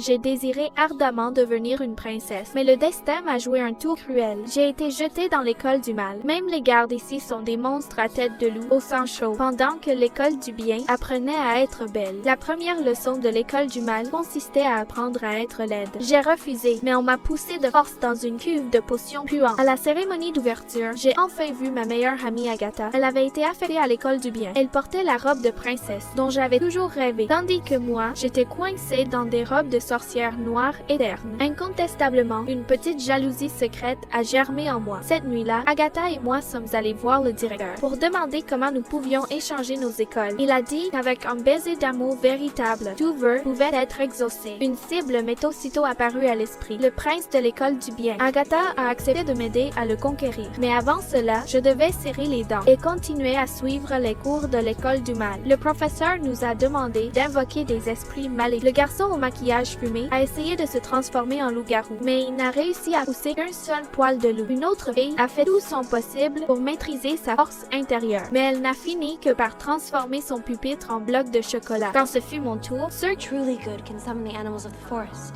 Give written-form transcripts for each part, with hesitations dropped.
J'ai désiré ardemment devenir une princesse, mais le destin m'a joué un tour cruel. J'ai été jetée dans l'école du mal. Même les gardes ici sont des monstres à tête de loup, au sang chaud, pendant que l'école du bien apprenait à être belle. La première leçon de l'école du mal consistait à apprendre à être laide. J'ai refusé, mais on m'a poussée de force dans une cuve de potions puantes. À la cérémonie d'ouverture, j'ai enfin vu ma meilleure amie Agatha. Elle avait été affectée à l'école du bien. Elle portait la robe de princesse, dont j'avais toujours rêvé, tandis que moi, j'étais coincée dans des robes de sorcière noire et terne. Incontestablement, une petite jalousie secrète a germé en moi. Cette nuit-là, Agatha et moi sommes allés voir le directeur pour demander comment nous pouvions échanger nos écoles. Il a dit qu'avec un baiser d'amour véritable, tout vœu pouvait être exaucé. Une cible m'est aussitôt apparue à l'esprit, le prince de l'école du bien. Agatha a accepté de m'aider à le conquérir. Mais avant cela, je devais serrer les dents et continuer à suivre les cours de l'école du mal. Le professeur nous a demandé d'invoquer des esprits maléfiques. Le garçon au maquillage fumé a essayé de se transformer en loup-garou, mais il n'a réussi à pousser qu'un seul poil de loup. Une autre fille a fait tout son possible pour maîtriser sa force intérieure, mais elle n'a fini que par transformer son pupitre en bloc de chocolat. Quand ce fut mon tour, Sir Truly Good can summon the animals of the forest.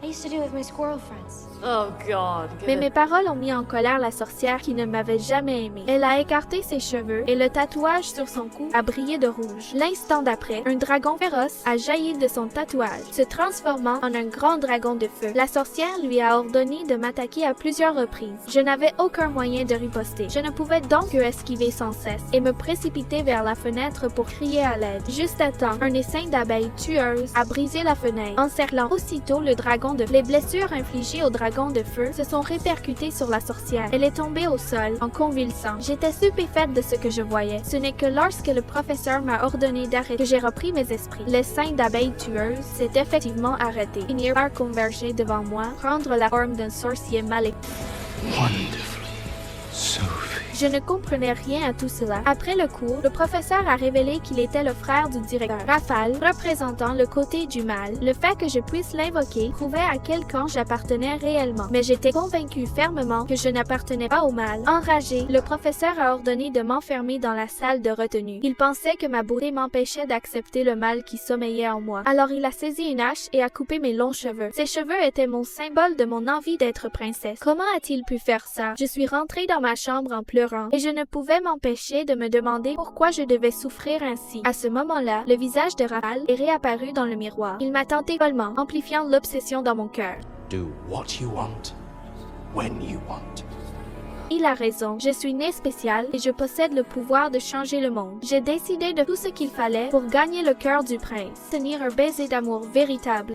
I used to do it with my squirrel friends. Oh God. mais mes paroles ont mis en colère la sorcière qui ne m'avait jamais aimée. Elle a écarté ses cheveux et le tatouage sur son cou a brillé de rouge. L'instant d'après, un dragon féroce a jailli de son tatouage, se transformant en un grand dragon de feu. La sorcière lui a ordonné de m'attaquer à plusieurs reprises. Je n'avais aucun moyen de riposter. Je ne pouvais donc que esquiver sans cesse et me précipiter vers la fenêtre pour crier à l'aide. Juste à temps, un essaim d'abeilles tueuses a brisé la fenêtre, encerclant aussitôt le dragon de feu. Les blessures infligées au dragon de feu se sont répercutées sur la sorcière. Elle est tombée au sol, en convulsant. J'étais stupéfaite de ce que je voyais. Ce n'est que lorsque le professeur m'a ordonné d'arrêter que j'ai repris mes esprits. L'essaim d'abeilles tueuses s'est effectivement arrêté. Finir par converger devant moi, prendre la forme d'un sorcier maléfique. Wonderfully, Sophie. Je ne comprenais rien à tout cela. Après le cours, le professeur a révélé qu'il était le frère du directeur, Rafale, représentant le côté du mal. Le fait que je puisse l'invoquer prouvait à quel camp j'appartenais réellement. Mais j'étais convaincue fermement que je n'appartenais pas au mal. Enragé, le professeur a ordonné de m'enfermer dans la salle de retenue. Il pensait que ma beauté m'empêchait d'accepter le mal qui sommeillait en moi. Alors il a saisi une hache et a coupé mes longs cheveux. Ces cheveux étaient mon symbole de mon envie d'être princesse. Comment a-t-il pu faire ça? Je suis rentrée dans ma chambre en pleurant. Et je ne pouvais m'empêcher de me demander pourquoi je devais souffrir ainsi. À ce moment-là, le visage de Rafale est réapparu dans le miroir. Il m'a tenté follement, amplifiant l'obsession dans mon cœur. Do what you want, when you want. Il a raison, je suis née spéciale et je possède le pouvoir de changer le monde. J'ai décidé de tout ce qu'il fallait pour gagner le cœur du prince, tenir un baiser d'amour véritable.